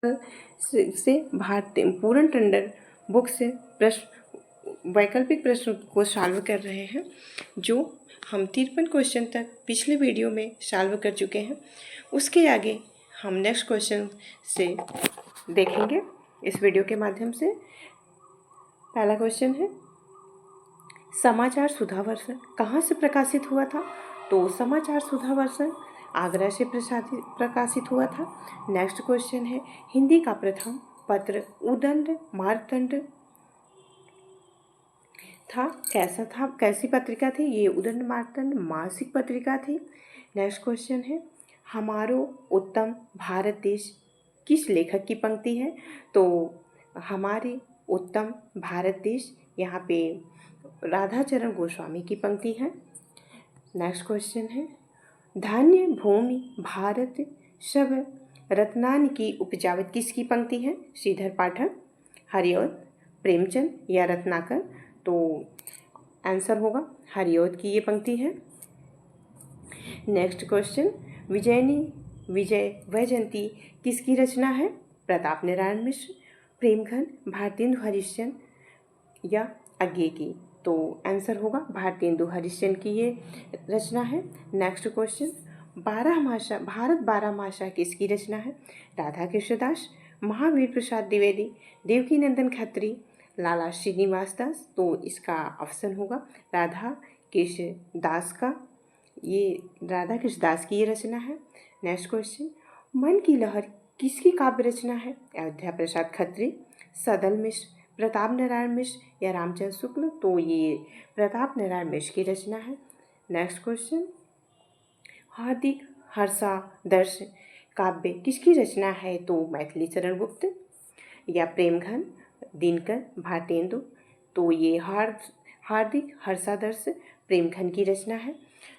से भारतीय पूर्ण टंडन बुक से प्रश्न वैकल्पिक प्रश्न को सॉल्व कर रहे हैं, जो हम 53 क्वेश्चन तक पिछले वीडियो में सॉल्व कर चुके हैं। उसके आगे हम नेक्स्ट क्वेश्चन से देखेंगे इस वीडियो के माध्यम से। पहला क्वेश्चन है, समाचार सुधा वर्षन कहाँ से प्रकाशित हुआ था? तो समाचार सुधा वर्षन आगरा से प्रकाशित हुआ था। नेक्स्ट क्वेश्चन है, हिंदी का प्रथम पत्र उदंड मार्तंड था, कैसा था, कैसी पत्रिका थी? ये उदंड मार्तंड मासिक पत्रिका थी। नेक्स्ट क्वेश्चन है, हमारो उत्तम भारत देश किस लेखक की पंक्ति है? तो हमारे उत्तम भारत देश यहाँ पे राधाचरण गोस्वामी की पंक्ति है। नेक्स्ट क्वेश्चन है, धान्य भूमि भारत सब रत्नान की उपजावत किसकी पंक्ति है? श्रीधर पाठक, हरिऔध, प्रेमचंद या रत्नाकर? तो आंसर होगा हरिऔध की ये पंक्ति है। नेक्स्ट क्वेश्चन, विजय वैजयंती किसकी रचना है? प्रताप नारायण मिश्र, प्रेमघन, भारतेंदु हरिश्चंद्र या अज्ञे की? तो आंसर होगा भारतेंदु हरिश्चंद्र की ये रचना है। नेक्स्ट क्वेश्चन, भारत 12 मासा किसकी रचना है? राधा कृष्णदास, महावीर प्रसाद द्विवेदी, देवकी नंदन खत्री, लाला श्रीनिवास दास? तो इसका ऑप्शन होगा राधा कृष्ण दास की ये रचना है। नेक्स्ट क्वेश्चन, मन की लहर किसकी काव्य रचना है? अयोध्या प्रसाद खत्री, सदल मिश्र, प्रताप नारायण मिश्र या रामचंद्र शुक्ल? तो ये प्रताप नारायण मिश्र की रचना है। नेक्स्ट क्वेश्चन, हार्दिक हर्षादर्श काव्य किसकी रचना है? तो मैथिली चरण गुप्त या प्रेमघन, दिनकर, भारतेंदु? तो ये हार्दिक हर्षादर्श प्रेमघन की रचना है।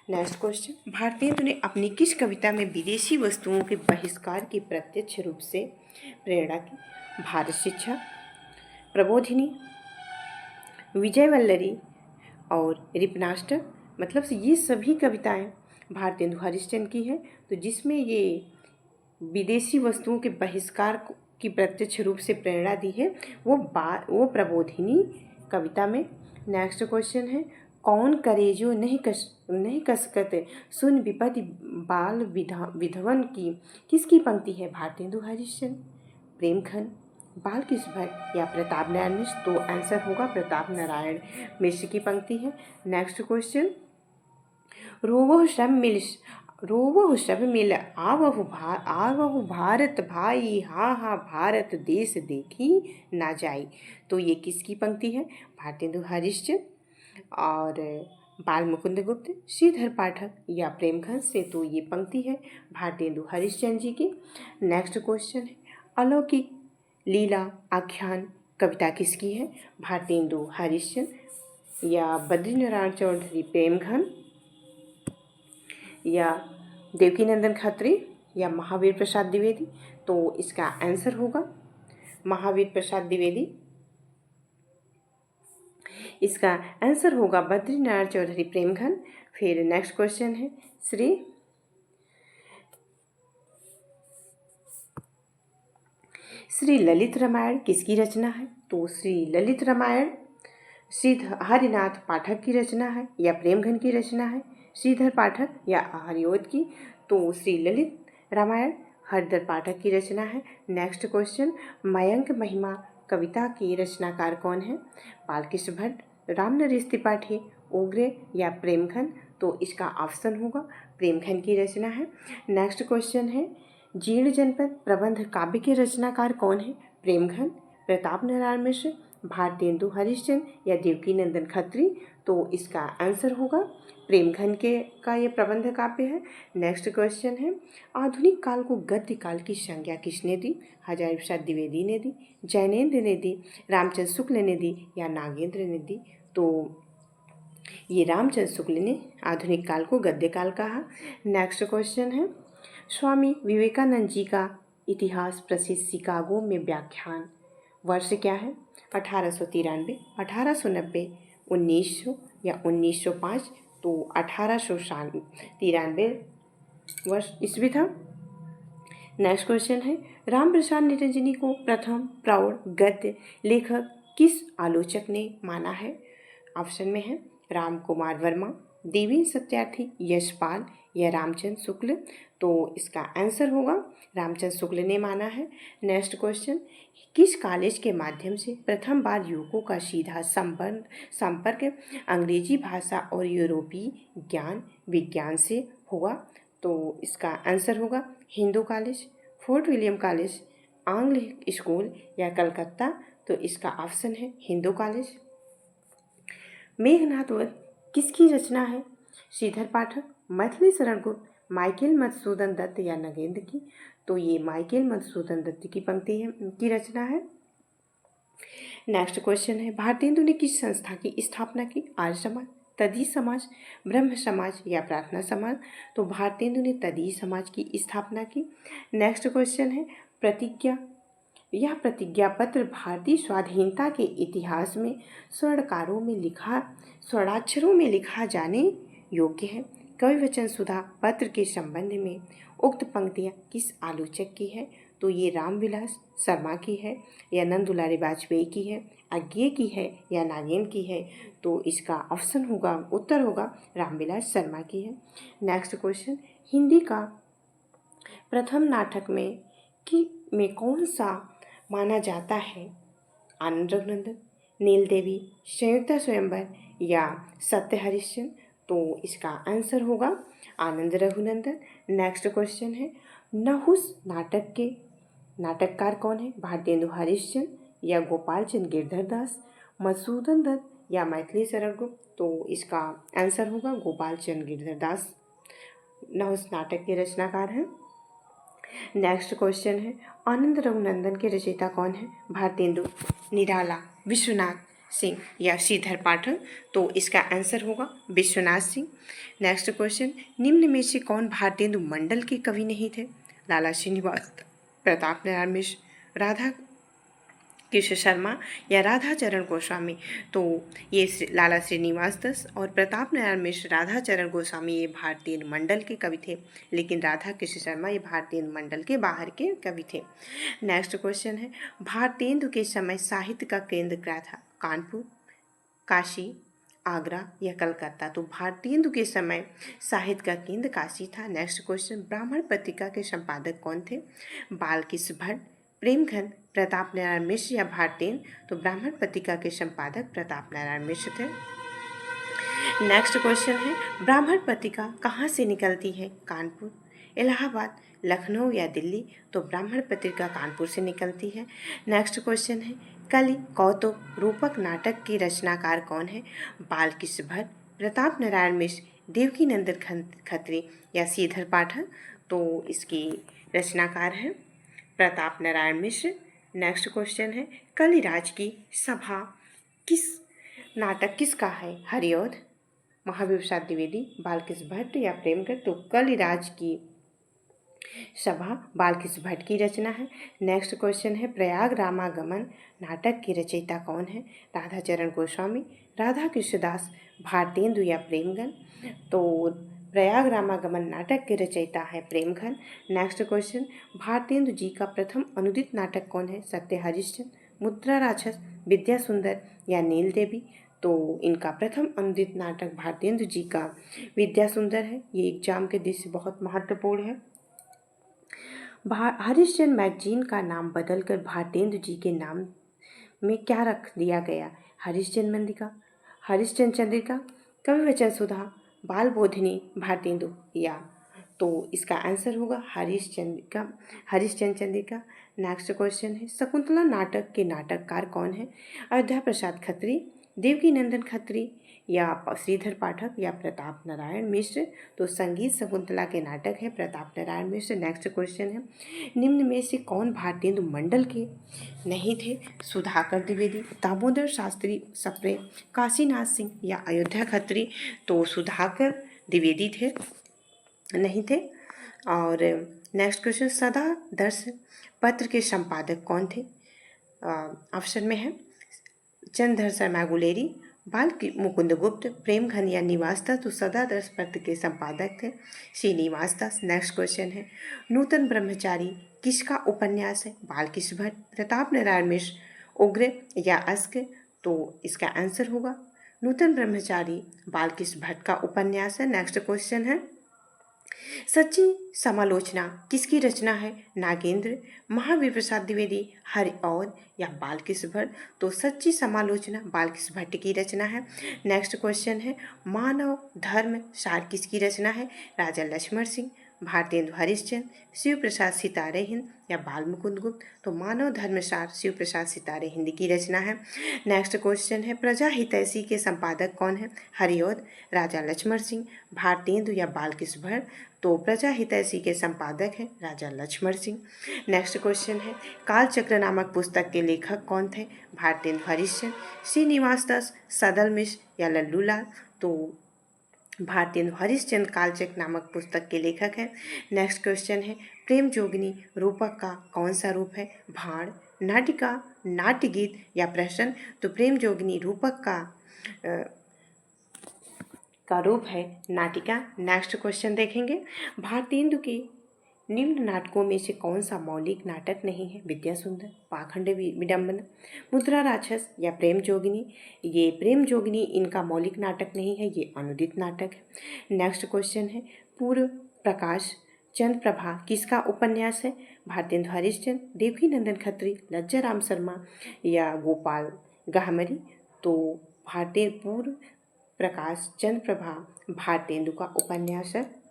नेक्स्ट क्वेश्चन, भारतेंदु ने अपनी किस कविता में विदेशी वस्तुओं के बहिष्कार की प्रत्यक्ष रूप से प्रेरणा की? भारत शिक्षा, प्रबोधिनी, विजयवल्लरी और रिपनाष्टक? मतलब से ये सभी कविताएं भारतेंदु हरिश्चंद्र की है, तो जिसमें ये विदेशी वस्तुओं के बहिष्कार की प्रत्यक्ष रूप से प्रेरणा दी है वो प्रबोधिनी कविता में। नेक्स्ट क्वेश्चन है, कौन करेजो नहीं कसकत सुन विपत्ति बाल विधवन की किसकी पंक्ति है? भारतेंदु हरिश्चंद्र, प्रेमघन, बाल कृष्ण भट्ट या प्रताप नारायण मिश्र? तो आंसर होगा प्रताप नारायण मिश्र की पंक्ति है। नेक्स्ट क्वेश्चन, रोवहु सब मिल आवहु भारत भाई, हा भारत देश देखी ना जाई? तो ये किसकी पंक्ति है? भारतेंदु हरिश्चंद्र और बाल मुकुंद गुप्त, श्रीधर पाठक या प्रेमघन से? तो ये पंक्ति है भारतेंदु हरिश्चंद्र जी की। नेक्स्ट क्वेश्चन है, अलौकिक लीला आख्यान कविता किसकी है? भारतेंदु हरिश्चंद्र या बद्रीनारायण चौधरी प्रेमघन या देवकी नंदन खत्री या महावीर प्रसाद द्विवेदी? तो इसका आंसर होगा महावीर प्रसाद द्विवेदी। इसका आंसर होगा बद्रीनारायण चौधरी प्रेमघन। फिर नेक्स्ट क्वेश्चन है, श्री ललित रामायण किसकी रचना है? तो श्री ललित रामायण श्री हरिनाथ पाठक की रचना है या प्रेमघन की रचना है? श्रीधर पाठक या हरिऔध की? तो श्री ललित रामायण हरिधर पाठक की रचना है। नेक्स्ट क्वेश्चन, मयंक महिमा कविता की रचनाकार कौन है? बालकृष्ण भट्ट, रामनरेश त्रिपाठी, ओग्रे या प्रेमघन? तो इसका ऑप्शन होगा प्रेमघन की रचना है। नेक्स्ट क्वेश्चन है, जीर्ण जनपद प्रबंध काव्य के रचनाकार कौन है? प्रेमघन, प्रताप नारायण मिश्र, भारतेंदु हरिश्चंद्र या देवकी नंदन खत्री? तो इसका आंसर होगा प्रेमघन का ये प्रबंध काव्य है। नेक्स्ट क्वेश्चन है, आधुनिक काल को गद्य काल की संज्ञा किसने दी? हजारी प्रसाद द्विवेदी ने दी, जैनेन्द्र ने दी, रामचंद्र शुक्ल ने दी या नागेंद्र ने दी? तो ये रामचंद्र शुक्ल ने आधुनिक काल को गद्य काल कहा। नेक्स्ट क्वेश्चन है, स्वामी विवेकानंद जी का इतिहास प्रसिद्ध शिकागो में व्याख्यान वर्ष क्या है? 1893, 1890, 1900 या 1905? तो 1893 वर्ष ईस्वी था। नेक्स्ट क्वेश्चन है, राम प्रसाद निरंजनी को प्रथम प्रौढ़ गद्य लेखक किस आलोचक ने माना है? ऑप्शन में है राम कुमार वर्मा, देवेंद्र सत्यार्थी, यशपाल या रामचंद्र शुक्ल। तो इसका आंसर होगा रामचंद्र शुक्ल ने माना है। नेक्स्ट क्वेश्चन, किस कॉलेज के माध्यम से प्रथम बार युवकों का सीधा संपर्क अंग्रेजी भाषा और यूरोपीय ज्ञान विज्ञान से हुआ? तो इसका आंसर होगा Hindu college, fort William college, आंग्ल स्कूल या कलकत्ता। तो इसका ऑप्शन है हिंदू कॉलेज। मेघनाद वध किसकी रचना है? श्रीधर पाठक, मैथिली शरण गुप्त, माइकल मधुसूदन दत्त या नगेंद्र की? तो ये माइकल मधुसूदन दत्त की पंक्ति है, की रचना है। नेक्स्ट क्वेश्चन है, भारतेंदु ने किस संस्था की स्थापना की? आर्य समाज, तदी समाज, ब्रह्म समाज या प्रार्थना समाज? तो भारतेंदु ने तदी समाज की स्थापना की। नेक्स्ट क्वेश्चन है, प्रतिज्ञा यह प्रतिज्ञा पत्र भारतीय स्वाधीनता के इतिहास में स्वर्णाक्षरों में लिखा जाने योग्य है। कविवचन सुधा पत्र के संबंध में उक्त पंक्तियाँ किस आलोचक की है? तो ये रामविलास शर्मा की है या नंदुलारी वाजपेयी की है, अज्ञे की है या नागेंद्र की है? तो इसका ऑप्शन होगा, उत्तर होगा रामविलास शर्मा की है। नेक्स्ट क्वेश्चन, हिंदी का प्रथम नाटक में कौन सा माना जाता है? आनंद रघुनंदन, नील देवी, संयुक्ता स्वयंवर या सत्य हरिश्चंद्र? तो इसका आंसर होगा आनंद रघुनंदन। नेक्स्ट क्वेश्चन है, नहुस नाटक के नाटककार कौन है? भारतेंदु हरिश्चंद्र या गोपाल चंद गिरधर दास, मधुसूदन दत्त या मैथिली शरण गुप्त? तो इसका आंसर होगा गोपाल चंद गिरधर दास नहुस नाटक के रचनाकार हैं। नेक्स्ट क्वेश्चन है, आनंद रघुनंदन के रचयिता कौन है? भारतेंदु, निराला, विश्वनाथ सिंह या श्रीधर पाठक? तो इसका आंसर होगा विश्वनाथ सिंह। नेक्स्ट क्वेश्चन, निम्न में से कौन भारतेंदु मंडल के कवि नहीं थे? लाला श्रीनिवास, प्रताप नारायण मिश्र, राधा कृष्ण शर्मा या राधाचरण गोस्वामी? तो ये लाला श्रीनिवास दत्त और प्रताप नारायण मिश्र, राधाचरण गोस्वामी ये भारतीय मंडल के कवि थे, लेकिन राधा कृष्ण शर्मा ये भारतीय मंडल के बाहर के कवि थे। नेक्स्ट क्वेश्चन है, भारतेंदु के समय साहित्य का केंद्र क्या था? कानपुर, काशी, आगरा या कलकत्ता? तो भारतेंदु के समय साहित्य का केंद्र काशी था। नेक्स्ट क्वेश्चन, ब्राह्मण पत्रिका के संपादक कौन थे? बालकृष्ण भट्ट, प्रेमघन, प्रताप नारायण मिश्र या भारतेंदु? तो ब्राह्मण पत्रिका के संपादक प्रताप नारायण मिश्र थे। नेक्स्ट क्वेश्चन है, ब्राह्मण पत्रिका कहाँ से निकलती है? कानपुर, इलाहाबाद, लखनऊ या दिल्ली? तो ब्राह्मण पत्रिका कानपुर से निकलती है। नेक्स्ट क्वेश्चन है, कलि कौतुक रूपक नाटक के रचनाकार कौन है? बालकृष्ण भट्ट, प्रताप नारायण मिश्र, देवकी नंदन खत्री या श्रीधर पाठक? तो इसकी रचनाकार है प्रताप नारायण मिश्र। नेक्स्ट क्वेश्चन है, कलिराज की सभा नाटक किसका है? हरिऔध, महावीर प्रसाद द्विवेदी, बालकृष्ण भट्ट या प्रेमघट? तो कलिराज की सभा बालकृष्ण भट्ट की रचना है। नेक्स्ट क्वेश्चन है, प्रयाग रामागमन नाटक की रचयिता कौन है? राधाचरण गोस्वामी, राधा कृष्णदास, भारतेंदु या प्रेमघन? तो प्रयाग रामागमन नाटक के रचयिता है प्रेमघन। नेक्स्ट क्वेश्चन, भारतेंदु जी का प्रथम अनुदित नाटक कौन है? सत्य हरिश्चंद्र, मुद्रा राक्षस, विद्या सुंदर या नील देवी? तो इनका प्रथम अनुदित नाटक भारतेंदु जी का विद्या सुंदर है। ये एग्जाम के दृष्टि से बहुत महत्वपूर्ण है। हरिश्चंद्र मैगजीन का नाम बदलकर भारतेंदु जी के नाम में क्या रख दिया गया? हरिश्चंद्र मंदिका, हरिश्चंद्र चंद्रिका, कविवचन सुधा, बाल बोधिनी, भारतेंदु या? तो इसका आंसर होगा हरिश्चंद्र चंद्रिका। नेक्स्ट क्वेश्चन है, शकुंतला नाटक के नाटककार कौन है? अयोध्या प्रसाद खत्री, देवकी नंदन खत्री या श्रीधर पाठक या प्रताप नारायण मिश्र? तो संगीत शकुंतला के नाटक है प्रताप नारायण मिश्र। नेक्स्ट क्वेश्चन है, निम्न में से कौन भारतेंदु मंडल के नहीं थे? सुधाकर द्विवेदी, दामोदर शास्त्री सप्रे, काशीनाथ सिंह या अयोध्या खत्री? तो सुधाकर द्विवेदी थे, नहीं थे। और नेक्स्ट क्वेश्चन, सदा दर्श पत्र के संपादक कौन थे? ऑप्शन में है चंद्रधर शर्मा गुलेरी, बाल मुकुंद गुप्त प्रेम घन या निवास दास तो सदादर्श पत्र के संपादक थे श्रीनिवास दास। नेक्स्ट क्वेश्चन है नूतन ब्रह्मचारी किसका उपन्यास है? बालकृष्ण भट्ट। प्रताप नारायण मिश्र उग्र या अस्क? तो इसका आंसर होगा नूतन ब्रह्मचारी बालकृष्ण भट्ट का उपन्यास है। नेक्स्ट क्वेश्चन है सच्ची समालोचना किसकी रचना है? नागेंद्र, महावीर प्रसाद द्विवेदी, हरिऔध या बालकृष्ण भट्ट? तो सच्ची समालोचना बालकृष्ण भट्ट की रचना है। नेक्स्ट क्वेश्चन है मानव धर्म सार किसकी रचना है? राजा लक्ष्मण सिंह, भारतेंदु हरिश्चंद्र, शिव प्रसाद सितारे हिंद या बाल मुकुंद गुप्त? तो मानव धर्मसार शिव प्रसाद सितारे हिंद की रचना है। नेक्स्ट क्वेश्चन है प्रजा हितैषी के संपादक कौन है? हरिऔध, राजा लक्ष्मण सिंह, भारतेंदु या बालकृष्ण भट्ट? तो प्रजा हितैषी के संपादक हैं राजा लक्ष्मण सिंह। नेक्स्ट क्वेश्चन है कालचक्र नामक पुस्तक के लेखक कौन थे? भारतेंदु हरिश्चंद्र, श्रीनिवास दास, सदल मिश्र या लल्लूलाल? तो भारतेंदु हरिश्चंद्र कालचक्र नामक पुस्तक के लेखक हैं। नेक्स्ट क्वेश्चन है प्रेम जोगिनी रूपक का कौन सा रूप है? भाण, नाटिका, नाट्य गीत या प्रहसन? तो प्रेम जोगिनी रूपक का रूप है नाटिका। नेक्स्ट क्वेश्चन देखेंगे भारतेंदु के निम्न नाटकों में से कौन सा मौलिक नाटक नहीं है? विद्या सुंदर, पाखंड विडंबना, मुद्रा राक्षस या प्रेम जोगिनी? ये प्रेम जोगिनी इनका मौलिक नाटक नहीं है, ये अनुदित नाटक है। नेक्स्ट क्वेश्चन है पूर्व प्रकाश चंद्र प्रभा किसका उपन्यास है? भारतेंदु हरिश्चंद्र, देवकी नंदन खत्री, लज्जा राम शर्मा या गोपाल गहमरी? तो भारतीय पूर्व प्रकाश चंद्र प्रभा भारतेंदु का उपन्यास है।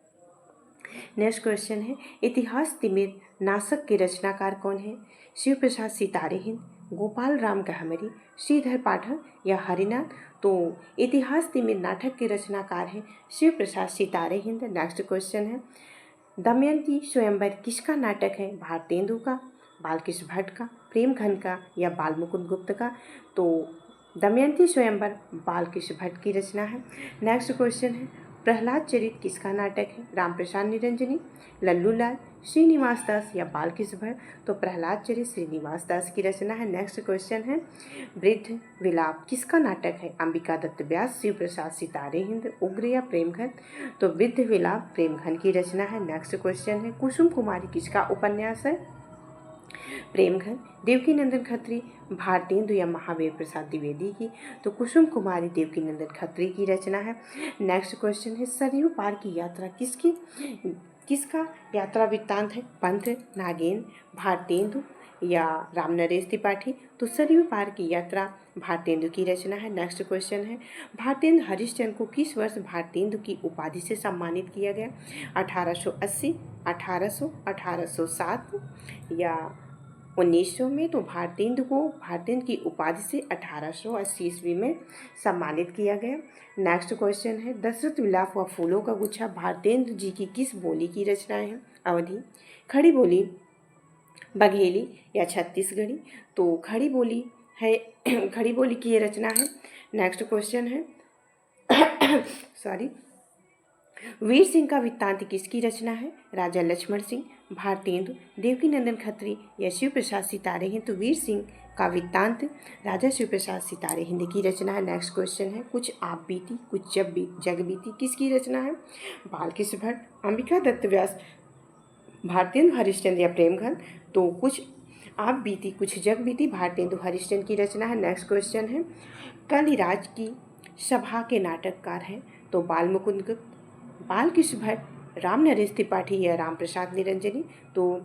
नेक्स्ट क्वेश्चन है इतिहास तिमिर नाशक के रचनाकार कौन है? शिव प्रसाद सितारे हिंद, गोपाल राम गहमरी, श्रीधर पाठक या हरिनाथ? तो इतिहास तिमिर नाटक के रचनाकार हैं शिव प्रसाद सितारे हिंद। नेक्स्ट क्वेश्चन है दमयंती स्वयंवर किसका नाटक है? भारतेंदु का, बालकृष्ण भट्ट का, प्रेम घन का या बाल मुकुंद गुप्त का? तो दमयंती स्वयंवर बालकृष्ण भट्ट की रचना है। नेक्स्ट क्वेश्चन है प्रहलाद चरित किसका नाटक है? रामप्रसाद निरंजनी, लल्लूलाल, श्रीनिवास दास या बालकृष्ण भट्ट? तो प्रहलाद चरित श्रीनिवास दास की रचना है। नेक्स्ट क्वेश्चन है वृद्ध विलाप किसका नाटक है? अंबिका दत्त व्यास, शिव प्रसाद सितारे हिंद, उग्र या प्रेमघन? तो वृद्ध विलाप प्रेमघन की रचना है। नेक्स्ट क्वेश्चन है कुसुम कुमारी किसका उपन्यास है? प्रेमघन, देवकी नंदन खत्री, भारतेंदु या महावीर प्रसाद द्विवेदी की? तो कुसुम कुमारी देवकी नंदन खत्री की रचना है। नेक्स्ट क्वेश्चन है सरयू पार की यात्रा किसका यात्रा वृत्तांत है? पंत, नागेंद्र, भारतेंदु या राम नरेश त्रिपाठी? तो सरयू पार की यात्रा भारतेंदु की रचना है। नेक्स्ट क्वेश्चन है भारतेंदु हरिश्चंद्र को किस वर्ष भारतेंदु की उपाधि से सम्मानित किया गया? 1880, 1800, 1807 या 1900 में? तो भारतेंदु को भारतेंदु की उपाधि से 1880 ईस्वी में सम्मानित किया गया। नेक्स्ट क्वेश्चन है दशरथ विलाप व फूलों का गुच्छा भारतेंदु जी की किस बोली की रचनाएं हैं? अवधी, खड़ी बोली, बघेली या छत्तीसगढ़ी? तो खड़ी बोली है खड़ी बोली की ये रचना है। नेक्स्ट क्वेश्चन है सॉरी वीर सिंह का वृत्तांत किसकी रचना है? राजा लक्ष्मण सिंह, भारतेंदु, देवकी नंदन खत्री या शिव प्रसाद सितारे हिंद? तो वीर सिंह का वृत्तांत राजा शिव प्रसाद सितारे हिंद की रचना है। नेक्स्ट क्वेश्चन है कुछ आप बीती कुछ जग बीती किसकी रचना है? बालकृष्ण भट्ट, अंबिका दत्त व्यास, भारतेंदु हरिश्चंद्र या प्रेमघन? तो कुछ आप बीती कुछ जग बीती भारतेंदु हरिश्चंद्र की रचना है। नेक्स्ट क्वेश्चन है कलिराज की सभा के नाटककार हैं? तो बाल मुकुंद गुप्त, बालकृष्ण भट्ट, राम नरेश त्रिपाठी या राम प्रसाद निरंजनी? तो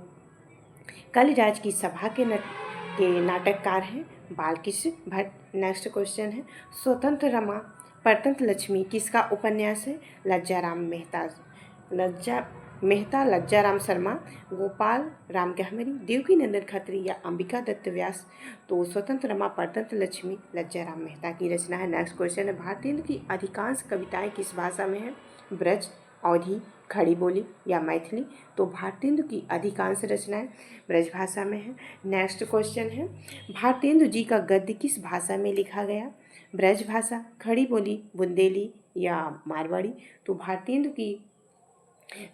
कलिराज की सभा के नाटककार हैं बालकृष्ण भट्ट। नेक्स्ट क्वेश्चन है स्वतंत्र रमा परतंत्र लक्ष्मी किसका उपन्यास है? लज्जा राम शर्मा, गोपाल राम गहमरी, देवकी नंदन खत्री या अंबिका दत्त व्यास? तो स्वतंत्र रमा परतंत्र लक्ष्मी लज्जा राम मेहता की रचना है। नेक्स्ट क्वेश्चन है भारतेंदु की अधिकांश कविताएं किस भाषा में है? ब्रज, अवधी, खड़ी बोली या मैथिली? तो भारतेंदु की अधिकांश रचनाएं ब्रज भाषा में है। नेक्स्ट क्वेश्चन है भारतेंदु जी का गद्य किस भाषा में लिखा गया? ब्रज भाषा, खड़ी बोली, बुंदेली या मारवाड़ी? तो भारतेंदु की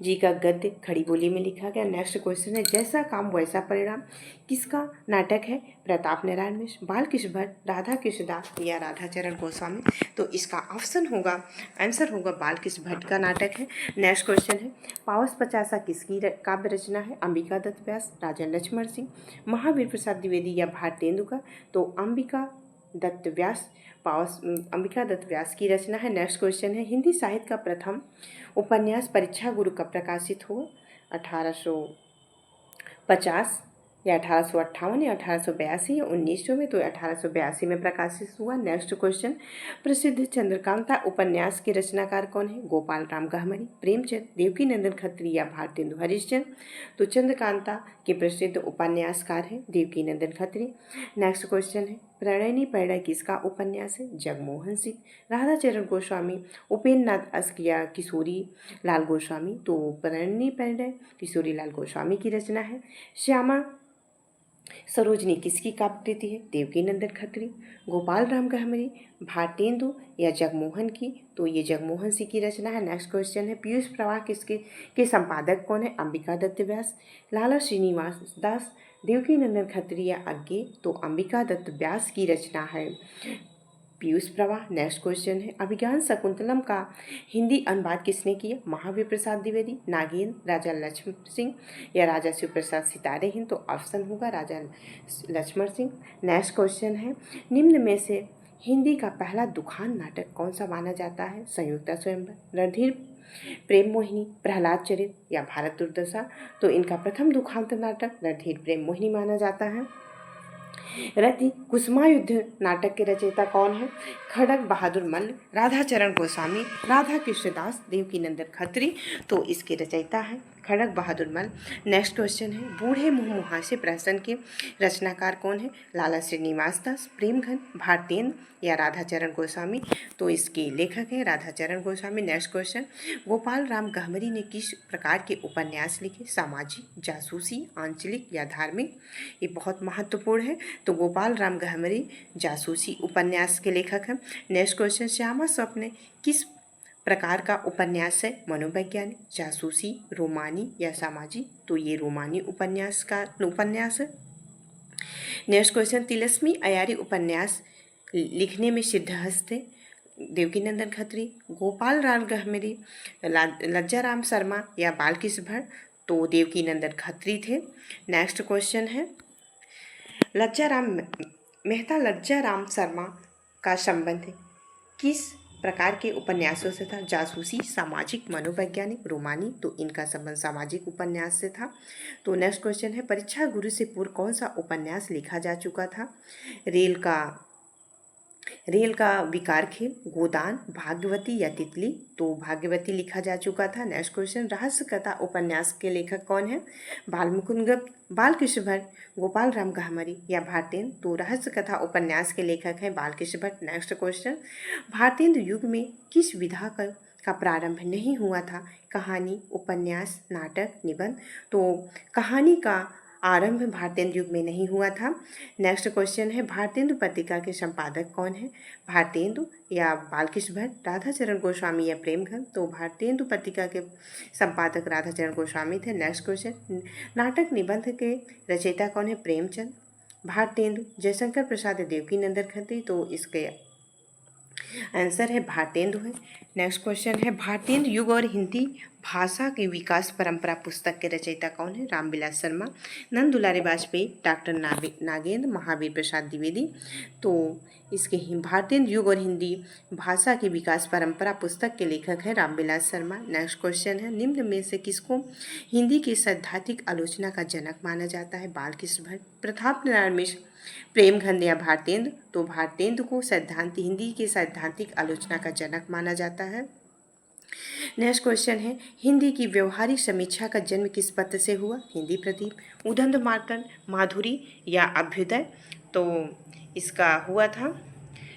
जी का गद्य खड़ी बोली में लिखा गया। नेक्स्ट क्वेश्चन है, जैसा काम वैसा परिणाम किसका नाटक है? प्रताप नारायण मिश्र, बालकृष्ण भट्ट, राधा कृष्ण दास या राधाचरण गोस्वामी? तो इसका ऑप्शन होगा, आंसर होगा बालकृष्ण भट्ट का नाटक है। नेक्स्ट क्वेश्चन है, पावस पचासा किसकी काव्य रचना है? अंबिका दत्त व्यास, राजन लक्ष्मण सिंह, महावीर प्रसाद द्विवेदी या भारतेंदु का? तो अंबिका दत्त व्यास, अंबिका दत्त व्यास की रचना है। नेक्स्ट क्वेश्चन है, हिंदी साहित्य का प्रथम उपन्यास परीक्षा गुरु कब प्रकाशित हुआ? 1850 या 1858 या 1882 या 1900 में? तो 1882 में प्रकाशित हुआ। नेक्स्ट क्वेश्चन, प्रसिद्ध चंद्रकांता उपन्यास के रचनाकार कौन है? गोपाल राम गहमरी, प्रेमचंद, देवकीनंदन खत्री या भारतेंदु हरिश्चंद्र? तो चंद्रकांता के प्रसिद्ध उपन्यासकार हैं देवकीनंदन खत्री। नेक्स्ट क्वेश्चन है, प्रणयनी पैड़ा किसका उपन्यास है? जगमोहन सिंह, राधाचरण गोस्वामी, उपेन्द्र नाथ अस्क या किशोरी लाल गोस्वामी? तो प्रणयनी पैड़ा किशोरी लाल गोस्वामी की रचना है। श्यामा सरोजनी किसकी काव्यकृति है? देवकीनंदन खत्री, गोपाल राम गहमरी, भारतेंदु या जगमोहन की? तो ये जगमोहन सिंह की रचना है। नेक्स्ट क्वेश्चन है, पीयूष प्रवाह के संपादक कौन है? अंबिका दत्त व्यास, लाला श्रीनिवास दास, देवकीनंदन खत्री या अज्ञे? तो अंबिका दत्त व्यास की रचना है पीयूष प्रवाह। नेक्स्ट क्वेश्चन है, अभिज्ञान शकुंतलम का हिंदी अनुवाद किसने किया? महावीर प्रसाद द्विवेदी, नागेंद्र, राजा लक्ष्मण सिंह या राजा शिव प्रसाद सितारे हिंद? तो ऑप्शन होगा राजा लक्ष्मण सिंह। नेक्स्ट क्वेश्चन है, निम्न में से हिंदी का पहला दुखान नाटक कौन सा माना जाता है? संयुक्ता स्वयंवर, रणधीर प्रेम मोहिनी, प्रहलाद चरित या भारत दुर्दशा? तो इनका प्रथम दुखांत नाटक रणधीर प्रेम मोहिनी माना जाता है। रति कुसुमायुद्ध नाटक के रचयिता कौन है? खड़ग बहादुर मल्ल, राधाचरण गोस्वामी, राधा कृष्णदास, देवकीनंदन खत्री? तो इसके रचयिता है खड़ग बहादुर मल्ल। नेक्स्ट क्वेश्चन है, बूढ़े मुँह मुहासे प्रहसन के रचनाकार कौन है? लाला श्रीनिवास दास, प्रेमघन, भारतेंद्र या राधाचरण गोस्वामी? तो इसके लेखक हैं राधाचरण गोस्वामी। नेक्स्ट क्वेश्चन, गोपाल राम गहमरी ने किस प्रकार के उपन्यास लिखे? सामाजिक, जासूसी, आंचलिक या धार्मिक? ये बहुत महत्वपूर्ण है। तो गोपाल राम गहमरी जासूसी उपन्यास के लेखक हैं। नेक्स्ट क्वेश्चन, श्यामा स्वप्न किस प्रकार का उपन्यास है? मनोवैज्ञानिक, जासूसी, रोमानी या सामाजिक? तो ये रोमानी उपन्यास है। नेक्स्ट क्वेश्चन, तिलस्मी अयारी उपन्यास लिखने में सिद्धहस्त थे? देवकीनंदन खत्री, गोपाल राम गहमरी, लज्जाराम शर्मा या बालकृष्ण भट्ट? तो देवकीनंदन खत्री थे। नेक्स्ट क्वेश्चन है, लज्जाराम शर्मा का संबंध किस प्रकार के उपन्यासों से था? जासूसी, सामाजिक, मनोवैज्ञानिक, रोमानी? तो इनका संबंध सामाजिक उपन्यास से था। तो नेक्स्ट क्वेश्चन है, परीक्षा गुरु से पूर्व कौन सा उपन्यास लिखा जा चुका था? रेल का विकार खेल, गोदान, भाग्यवती या तितली? तो भाग्यवती लिखा जा चुका था। नेक्स्ट क्वेश्चन, रहस्य कथा उपन्यास के लेखक कौन है? बालमुकुंद गुप्त, बालकृष्ण भट्ट, गोपाल राम गहमरी या भारतेंदु? तो रहस्य कथा उपन्यास के लेखक हैं बालकृष्ण भट्ट। नेक्स्ट क्वेश्चन, भारतेंदु युग में किस विधा का प्रारंभ नहीं हुआ था? कहानी, उपन्यास, नाटक, निबंध? तो कहानी का आरंभ भारतेंदु युग में नहीं हुआ था। नेक्स्ट क्वेश्चन है, भारतेंदु पत्रिका के संपादक कौन है? भारतेंदु या बालकृष्ण भट्ट, राधाचरण गोस्वामी या प्रेमघन? तो भारतेंदु पत्रिका के संपादक राधाचरण गोस्वामी थे। नेक्स्ट क्वेश्चन, नाटक निबंध के रचयिता कौन है? प्रेमचंद, भारतेंदु, जयशंकर प्रसाद, देवकीनंदन खत्री? तो इसके आंसर है भारतेंदु है। नेक्स्ट क्वेश्चन है, भारतेंदु युग और हिंदी भाषा की विकास परंपरा पुस्तक के रचयिता कौन है? रामविलास शर्मा, नंद दुलारे वाजपेयी, डॉक्टर नागेंद्र, महावीर प्रसाद द्विवेदी? तो इसके भारतेंदु युग और हिंदी भाषा की विकास परंपरा पुस्तक के लेखक हैं रामविलास शर्मा। नेक्स्ट क्वेश्चन है, निम्न में से किसको हिंदी की सैद्धांतिक आलोचना का जनक माना जाता है? बालकृष्ण भट्ट, प्रताप नारायण मिश्र, प्रेमघन या भारतेंदु? तो भारतेंदु को हिंदी के सैद्धांतिक आलोचना का जनक माना जाता है। नेक्स्ट क्वेश्चन है, हिंदी की व्यवहारिक समीक्षा का जन्म किस पत्र से हुआ? हिंदी प्रदीप, उदंड मार्कंड, माधुरी या अभ्युदय? तो इसका हुआ था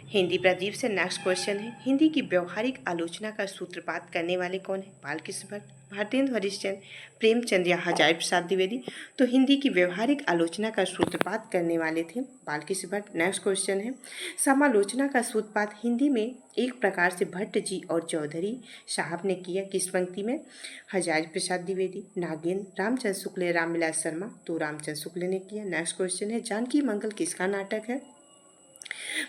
हिंदी प्रदीप से। नेक्स्ट क्वेश्चन है, हिंदी की व्यवहारिक आलोचना का सूत्रपात करने वाले कौन है? बालकृष्ण भट्ट, भारतेंदु हरिश्चंद्र, प्रेमचंद या हजारी प्रसाद द्विवेदी। तो हिंदी की व्यवहारिक आलोचना का सूत्रपात करने वाले थे बालकृष्ण भट्ट। नेक्स्ट क्वेश्चन है, समालोचना का सूत्रपात हिंदी में एक प्रकार से भट्ट जी और चौधरी साहब ने किया, किस पंक्ति में? हजारी प्रसाद द्विवेदी, नागेंद्र, रामचंद्र शुक्ल, रामविलास शर्मा। तो रामचंद्र शुक्ल ने किया। नेक्स्ट क्वेश्चन है, जानकी मंगल किसका नाटक है?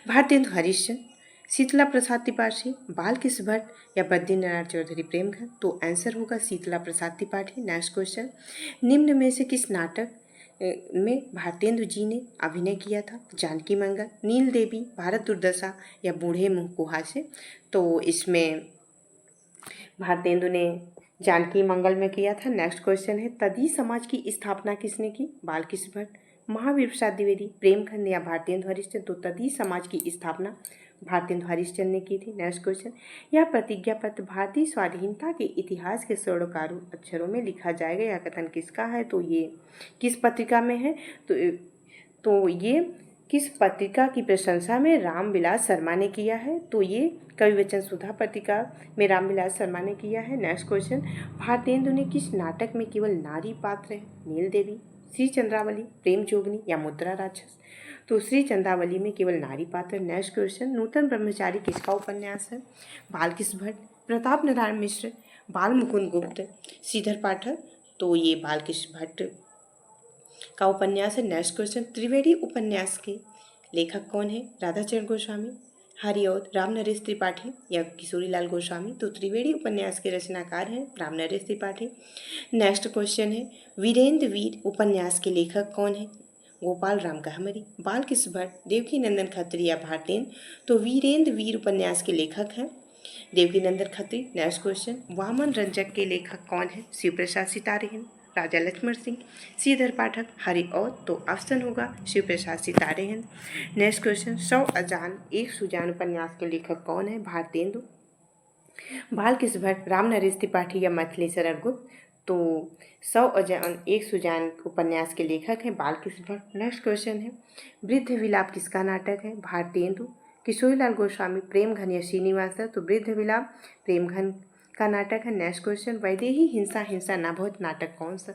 भारतेंदु हरिश्चंद्र, शीतला प्रसाद त्रिपाठी, बालकृष्ण भट्ट या बद्रीनारायण चौधरी प्रेमघर। तो आंसर होगा शीतला प्रसाद त्रिपाठी। नेक्स्ट क्वेश्चन, निम्न में से किस नाटक में भारतेंदु जी ने अभिनय किया था? जानकी मंगल, नील देवी, भारत दुर्दशा या बूढ़े मुँह कुहासे। तो इसमें भारतेंदु ने जानकी मंगल में किया था। नेक्स्ट क्वेश्चन है, तदी समाज की स्थापना किसने की? बालकृष्ण भट्ट, महावीर प्रसाद द्विवेदी, प्रेमचंद या भारतेंदु हरिश्चंद्र। तो तदी समाज की स्थापना भारतेंदु हरिश्चंद्र ने की थी। नेक्स्ट क्वेश्चन, यह प्रतिज्ञा पत्र भारतीय स्वाधीनता के इतिहास के स्वर्णकारों अक्षरों में लिखा जाएगा, यह कथन किसका है? तो ये किस पत्रिका में है? तो ये किस पत्रिका की प्रशंसा में रामविलास शर्मा ने किया है? तो ये कवि वचन सुधा पत्रिका में रामविलास शर्मा ने किया है। नेक्स्ट क्वेश्चन, भारतेंदु ने किस नाटक में केवल नारी पात्र है? नील देवी, श्री चंद्रावली, प्रेम जोगनी या मुद्रा राक्षस। तो श्री चंद्रावली में केवल नारी पात्र। नेक्स्ट क्वेश्चन, नूतन ब्रह्मचारी किसका उपन्यास है? बालकृष्ण भट्ट, प्रताप नारायण मिश्र, बाल मुकुंद गुप्त, श्रीधर पाठक। तो ये बालकृष्ण भट्ट का उपन्यास है। नेक्स्ट क्वेश्चन, त्रिवेणी उपन्यास के लेखक कौन है? राधाचरण गोस्वामी, हरिऔध, रामनरेश त्रिपाठी या किशोरीलाल गोस्वामी। तो त्रिवेणी उपन्यास के रचनाकार हैं रामनरेश त्रिपाठी। नेक्स्ट क्वेश्चन है, वीरेंद्र वीर उपन्यास के लेखक कौन है? गोपाल राम गहमरी, बालकृष्ण भट्ट, देवकी नंदन खत्री या भारतेंदु। तो वीरेंद्र वीर उपन्यास के लेखक हैं देवकी नंदन खत्री। नेक्स्ट क्वेश्चन, वामन रंजक के लेखक कौन है? शिव प्रसाद सितारे, राजा लक्ष्मण सिंह, श्रीधर पाठक, हरिऔध। तो ऑप्शन होगा शिव प्रसाद सितारे हैं। नेक्स्ट क्वेश्चन, 100 अजान एक सुजान उपन्यास के लेखक कौन है? भारतेंदु, बालकृष्ण भट्ट, रामनरेश त्रिपाठी या मिथिलेश्वर गुप्त। तो 100 अजान एक सुजान उपन्यास के लेखक हैं बालकृष्ण भट्ट। नेक्स्ट क्वेश्चन है, वृद्ध विलाप किसका नाटक है? भारतेंदु, किशोरीलाल गोस्वामी, प्रेमघन या श्रीनिवास। तो वृद्ध विलाप प्रेमघन का नाटक है। नेक्स्ट क्वेश्चन, वैदेही हिंसा हिंसा ना बहुत नाटक कौन सा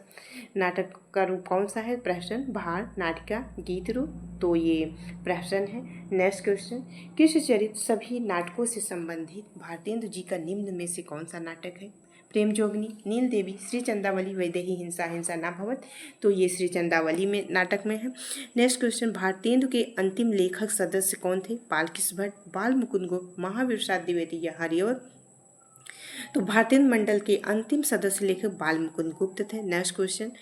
नाटक का रूप कौन सा है? प्रहसन, भार, नाटिका, गीत रूप। तो ये प्रहसन है। नेक्स्ट क्वेश्चन, किस चरित्र सभी नाटकों से संबंधित भारतेंदु जी का निम्न में से कौन सा नाटक है? प्रेम जोगनी, नील देवी, श्री चंद्रावली, वैदेही हिंसा हिंसा ना भवत। तो ये श्री चंद्रावली में नाटक में है। नेक्स्ट क्वेश्चन, भारतेंदु के अंतिम लेखक सदस्य कौन थे? बालकृष्ण भट्ट, बाल मुकुंद गुप्त, महावीर प्रसाद द्विवेदी या हरिऔध। तो भारतेंदु मंडल के अंतिम सदस्य लेखक बाल मुकुंद गुप्त थे। नेक्स्ट क्वेश्चन,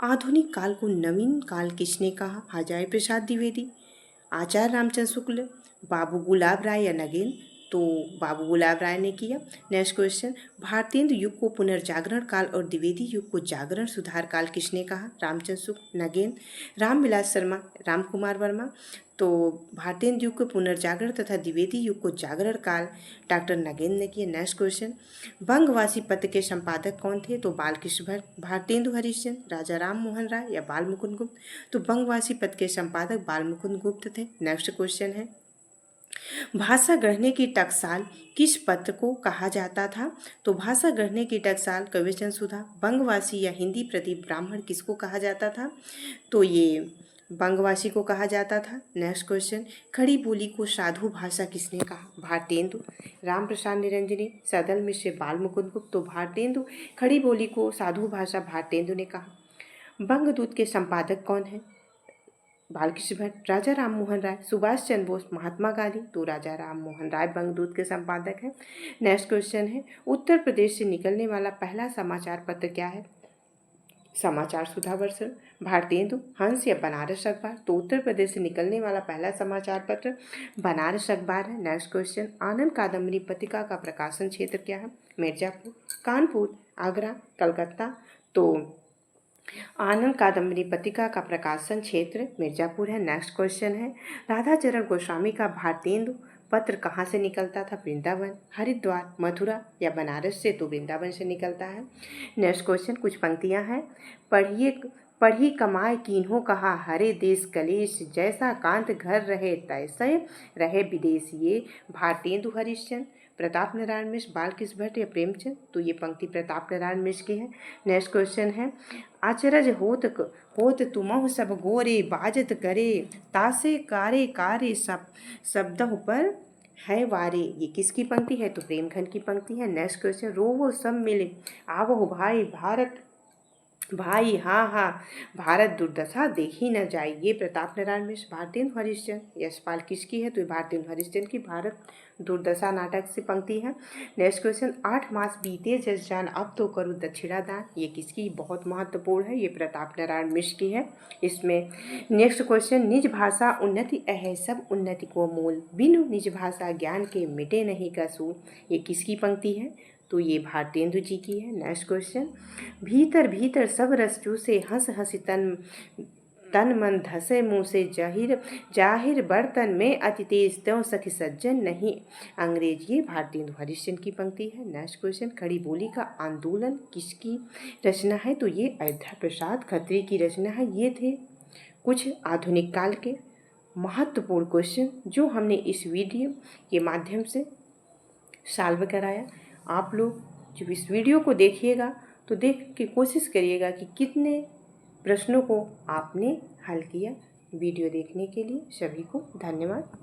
आधुनिक काल को नवीन काल किसने कहा? हजारी प्रसाद द्विवेदी, आचार्य रामचंद्र शुक्ल, बाबू गुलाब राय या नगेंद्र। तो बाबू गुलाब राय ने किया। नेक्स्ट क्वेश्चन, भारतेंदु युग को पुनर्जागरण काल और द्विवेदी युग को जागरण सुधार काल किसने कहा? रामचंद्र शुक्ल, नगेंद्र, रामविलास शर्मा, राम कुमार वर्मा। तो भारतेंदु युग को पुनर्जागरण तथा द्विवेदी युग को जागरण काल डॉक्टर नगेंद्र ने किया। नेक्स्ट क्वेश्चन, बंगवासी पत्र के संपादक कौन थे? तो बालकृष्ण भट्ट, भारतेंदु हरिश्चंद्र, राजा राम मोहन राय या बाल मुकुंद गुप्त। तो बंगवासी पत्र के संपादक बाल मुकुंद गुप्त थे। नेक्स्ट क्वेश्चन है, भाषा गढ़ने की टकसाल किस पत्र को कहा जाता था? तो भाषा गढ़ने की टकसाल कविवचन सुधा, बंगवासी या हिंदी प्रदीप ब्राह्मण किसको कहा जाता था? तो ये बंगवासी को कहा जाता था। नेक्स्ट क्वेश्चन, खड़ी बोली को साधु भाषा किसने कहा? भारतेंदु, राम प्रसाद निरंजनी, सदल मिश्र, बाल मुकुंद गुप्त। तो भारतेंदु, खड़ी बोली को साधु भाषा भारतेंदु ने कहा। बंगदूत के संपादक कौन है? बालकृष्ण भट्ट, राजा राम मोहन राय, सुभाष चंद्र बोस, महात्मा गांधी। तो राजा राम मोहन राय बंगदूत के संपादक हैं। नेक्स्ट क्वेश्चन है, उत्तर प्रदेश से निकलने वाला पहला समाचार पत्र क्या है? समाचार सुधा वर्षन, भारतेंदु, हंस या बनारस अखबार। तो उत्तर प्रदेश से निकलने वाला पहला समाचार पत्र बनारस अखबार है। नेक्स्ट क्वेश्चन, आनंद कादम्बरी पत्रिका का प्रकाशन क्षेत्र क्या है? मिर्जापुर, कानपुर, आगरा, कलकत्ता। तो आनंद कादम्बरी पत्रिका का प्रकाशन क्षेत्र मिर्जापुर है। नेक्स्ट क्वेश्चन है, राधाचरण गोस्वामी का भारतेंदु पत्र कहाँ से निकलता था? वृंदावन, हरिद्वार, मथुरा या बनारस से। तो वृंदावन से निकलता है। नेक्स्ट क्वेश्चन, कुछ पंक्तियाँ हैं, पढ़ी कमाए कीन्हों कहा, हरे देश कलेश, जैसा कांत घर रहे तैसे रहे विदेश। ये भारतेंदु हरिश्चंद्र, प्रताप नारायण मिश्र, बालकृष्ण भट्ट या प्रेमचंद? तो ये पंक्ति प्रताप नारायण मिश्र की है। नेक्स्ट क्वेश्चन है, अचरज होत तुमहु सब गोरे, बाजत करे तासे कारे कारे सब शब्दों पर है वारे। ये किसकी पंक्ति है? तो प्रेमखंड की पंक्ति है। नेक्स्ट क्वेश्चन, रोवो सब मिले आवो भाई भारत भाई हाँ हाँ भारत दुर्दशा देखी न जाए। ये प्रताप नारायण मिश्र, भारतेंदु हरिश्चंद्र। यशपाल किसकी है? तो ये भारतेंदु हरिश्चंद्र की भारत दुर्दशा नाटक से पंक्ति है। नेक्स्ट क्वेश्चन, 8 मास बीते जस जान अब तो करूँ दक्षिणा दान। ये किसकी? बहुत महत्वपूर्ण है, ये प्रताप नारायण मिश्र की है। इसमें नेक्स्ट क्वेश्चन, निज भाषा उन्नति अह सब उन्नति को मूल, बिनु निज भाषा ज्ञान के मिटे नहीं का सूल। ये किसकी पंक्ति है? तो ये भारतेंदु जी की है। नेक्स्ट क्वेश्चन, भीतर भीतर सब रस चूसे हंस हंसी तन मन धसे मुँह से जाहिर बर्तन में अति तेज त्यों सखी सज्जन नहीं अंग्रेज। ये भारतेंदु हरिश्चंद्र की पंक्ति है। नेक्स्ट क्वेश्चन, खड़ी बोली का आंदोलन किसकी रचना है? तो ये अयोध्या प्रसाद खत्री की रचना है। ये थे कुछ आधुनिक काल के महत्वपूर्ण क्वेश्चन जो हमने इस वीडियो के माध्यम से सॉल्व कराया। आप लोग जब इस वीडियो को देखिएगा तो देख के कोशिश करिएगा कि कितने प्रश्नों को आपने हल किया। वीडियो देखने के लिए सभी को धन्यवाद।